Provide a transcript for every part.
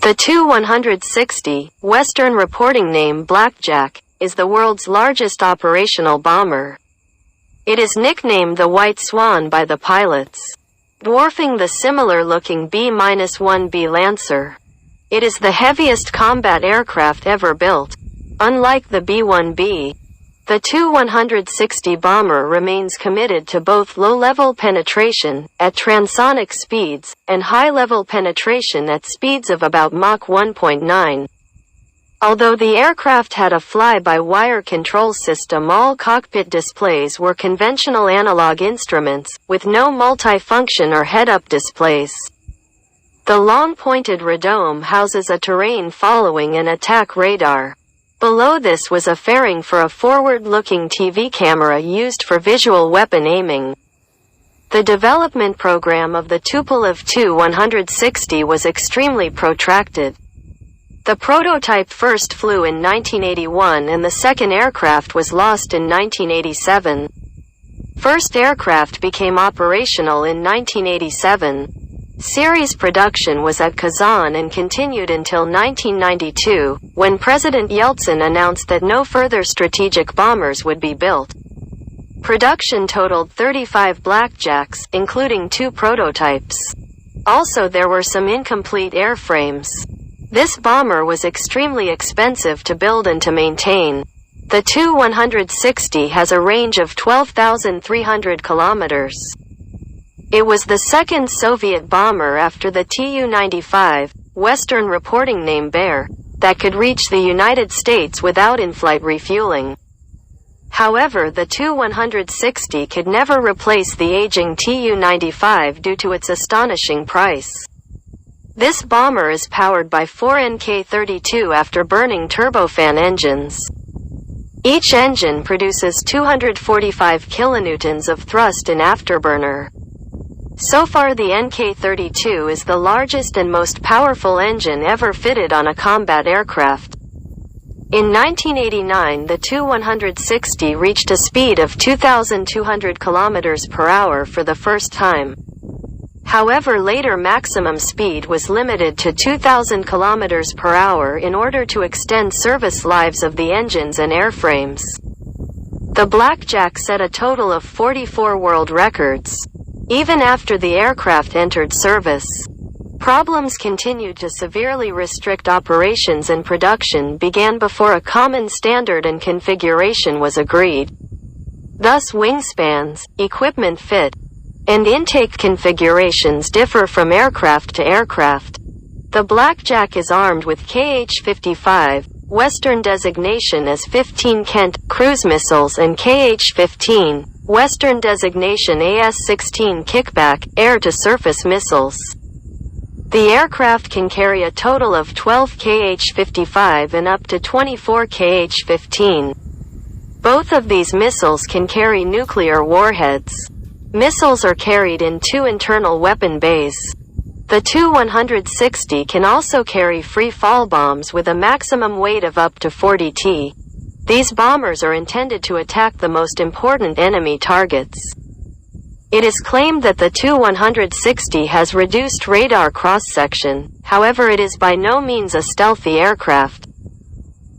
The Tu-160, Western reporting name Blackjack, is the world's largest operational bomber. It is nicknamed the White Swan by the pilots, dwarfing the similar-looking B-1B Lancer. It is the heaviest combat aircraft ever built. Unlike the B-1B, the Tu-160 bomber remains committed to both low-level penetration, at transonic speeds, and high-level penetration at speeds of about Mach 1.9. Although the aircraft had a fly-by-wire control system, all cockpit displays were conventional analog instruments, with no multi-function or head-up displays. The long-pointed radome houses a terrain-following and attack radar. Below this was a fairing for a forward-looking TV camera used for visual weapon aiming. The development program of the Tupolev Tu-160 was extremely protracted. The prototype first flew in 1981 and the second aircraft was lost in 1987. First aircraft became operational in 1987. Series production was at Kazan and continued until 1992, when President Yeltsin announced that no further strategic bombers would be built. Production totaled 35 Blackjacks, including 2 prototypes. Also, there were some incomplete airframes. This bomber was extremely expensive to build and to maintain. The Tu-160 has a range of 12,300 kilometers. It was the second Soviet bomber after the Tu-95, Western reporting name Bear, that could reach the United States without in-flight refueling. However, the Tu-160 could never replace the aging Tu-95 due to its astonishing price. This bomber is powered by 4 NK-32 after-burning turbofan engines. Each engine produces 245 kilonewtons of thrust in afterburner. So far, the NK-32 is the largest and most powerful engine ever fitted on a combat aircraft. In 1989, the Tu-160 reached a speed of 2,200 km per hour for the first time. However, later maximum speed was limited to 2,000 km per hour in order to extend service lives of the engines and airframes. The Blackjack set a total of 44 world records. Even after the aircraft entered service, problems continued to severely restrict operations and production began before a common standard and configuration was agreed. Thus, wingspans, equipment fit, and intake configurations differ from aircraft to aircraft. The Blackjack is armed with Kh-55, Western designation as 15 Kent, cruise missiles, and Kh-15, Western designation AS-16 kickback, air-to-surface missiles. The aircraft can carry a total of 12 Kh-55 and up to 24 Kh-15. Both of these missiles can carry nuclear warheads. Missiles are carried in 2 internal weapon bays. The Tu-160 can also carry free-fall bombs with a maximum weight of up to 40 t. These bombers are intended to attack the most important enemy targets. It is claimed that the Tu-160 has reduced radar cross-section, however it is by no means a stealthy aircraft.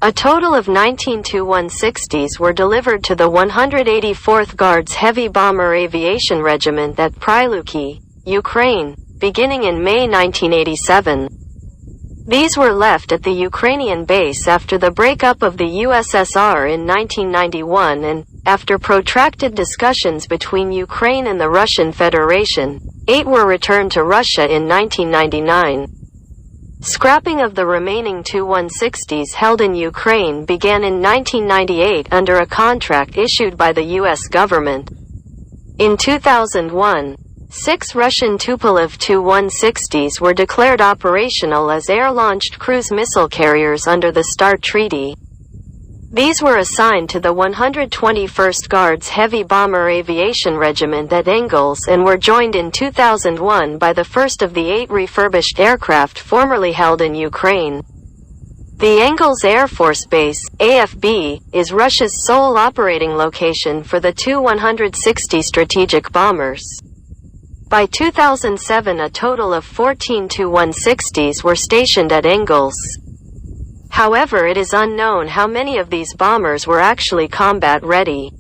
A total of 19 Tu-160s were delivered to the 184th Guards Heavy Bomber Aviation Regiment at Pryluki, Ukraine, beginning in May 1987. These were left at the Ukrainian base after the breakup of the USSR in 1991 and, after protracted discussions between Ukraine and the Russian Federation, 8 were returned to Russia in 1999. Scrapping of the remaining Tu-160s held in Ukraine began in 1998 under a contract issued by the U.S. government. In 2001, 6 Russian Tupolev Tu-160s were declared operational as air-launched cruise missile carriers under the START Treaty. These were assigned to the 121st Guards Heavy Bomber Aviation Regiment at Engels and were joined in 2001 by the first of the 8 refurbished aircraft formerly held in Ukraine. The Engels Air Force Base, AFB, is Russia's sole operating location for the Tu-160 strategic bombers. By 2007, a total of 14 Tu-160s were stationed at Ingalls. However, it is unknown how many of these bombers were actually combat-ready.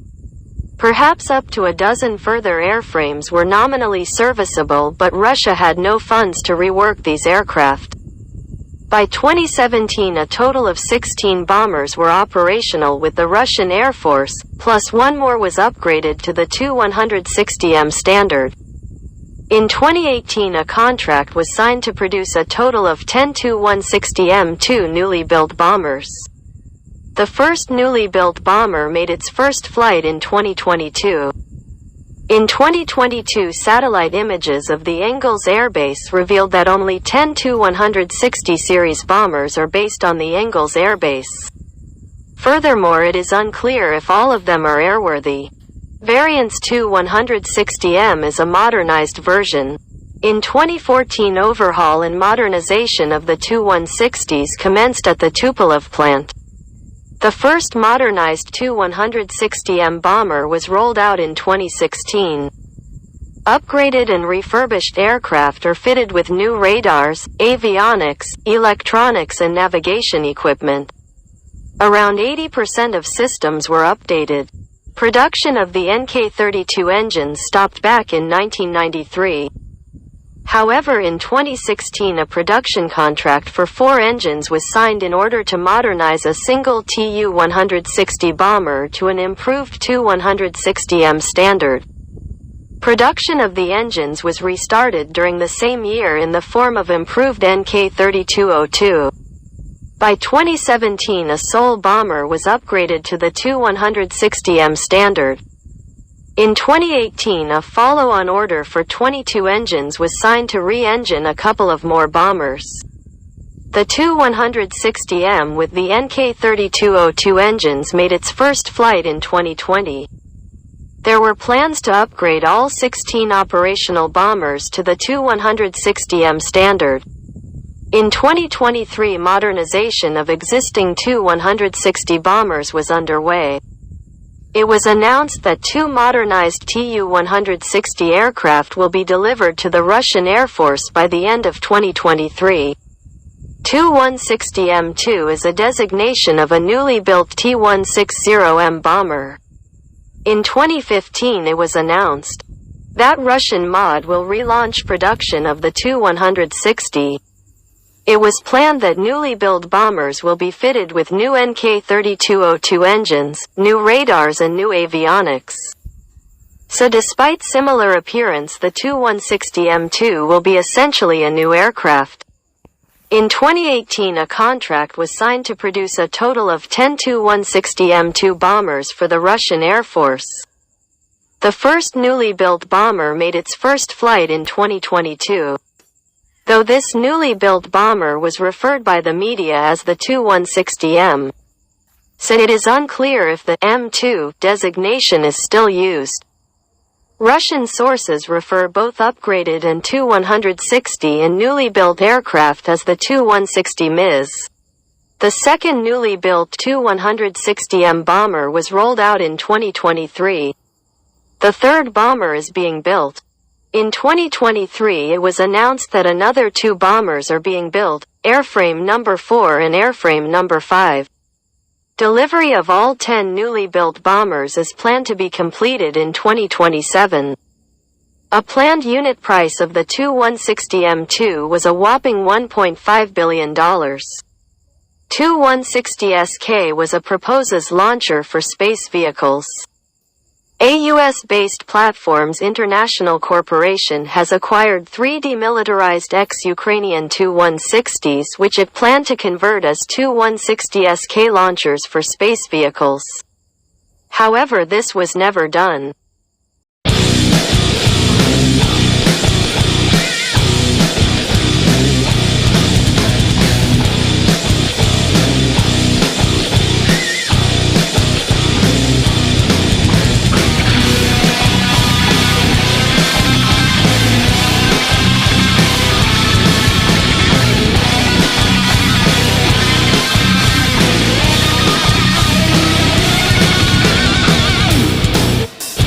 Perhaps up to a dozen further airframes were nominally serviceable, but Russia had no funds to rework these aircraft. By 2017, a total of 16 bombers were operational with the Russian Air Force, plus one more was upgraded to the Tu-160M standard. In 2018, a contract was signed to produce a total of 10 Tu-160M2 newly built bombers. The first newly built bomber made its first flight in 2022. In 2022, satellite images of the Ingalls Air Base revealed that only 10 Tu-160 series bombers are based on the Ingalls Air Base. Furthermore, it is unclear if all of them are airworthy. Variant's Tu-160M is a modernized version. In 2014, overhaul and modernization of the Tu-160s commenced at the Tupolev plant. The first modernized Tu-160M bomber was rolled out in 2016. Upgraded and refurbished aircraft are fitted with new radars, avionics, electronics and navigation equipment. Around 80% of systems were updated. Production of the NK-32 engines stopped back in 1993. However, in 2016, a production contract for 4 engines was signed in order to modernize a single Tu-160 bomber to an improved Tu-160M standard. Production of the engines was restarted during the same year in the form of improved NK-3202. By 2017, a Sol bomber was upgraded to the Tu-160M standard. In 2018, a follow-on order for 22 engines was signed to re-engine a couple of more bombers. The Tu-160M with the NK-3202 engines made its first flight in 2020. There were plans to upgrade all 16 operational bombers to the Tu-160M standard. In 2023, modernization of existing Tu-160 bombers was underway. It was announced that 2 modernized Tu-160 aircraft will be delivered to the Russian Air Force by the end of 2023. Tu-160M2 is a designation of a newly built T-160M bomber. In 2015, it was announced that Russian MOD will relaunch production of the Tu-160. It was planned that newly built bombers will be fitted with new NK-3202 engines, new radars and new avionics. So despite similar appearance, the Tu-160M2 will be essentially a new aircraft. In 2018, a contract was signed to produce a total of 10 Tu-160M2 bombers for the Russian Air Force. The first newly built bomber made its first flight in 2022. Though this newly built bomber was referred by the media as the Tu-160M, so it is unclear if the M2 designation is still used. Russian sources refer both upgraded and Tu-160 and newly built aircraft as the Tu-160MIS. The second newly built Tu-160M bomber was rolled out in 2023. The third bomber is being built. In 2023, it was announced that another 2 bombers are being built, airframe number 4 and airframe number 5. Delivery of all 10 newly built bombers is planned to be completed in 2027. A planned unit price of the Tu-160M2 was a whopping $1.5 billion. Tu-160SK was a proposed launcher for space vehicles. A US-based Platforms International Corporation has acquired 3 demilitarized ex-Ukrainian Tu-160s which it planned to convert as Tu-160SK launchers for space vehicles. However, this was never done.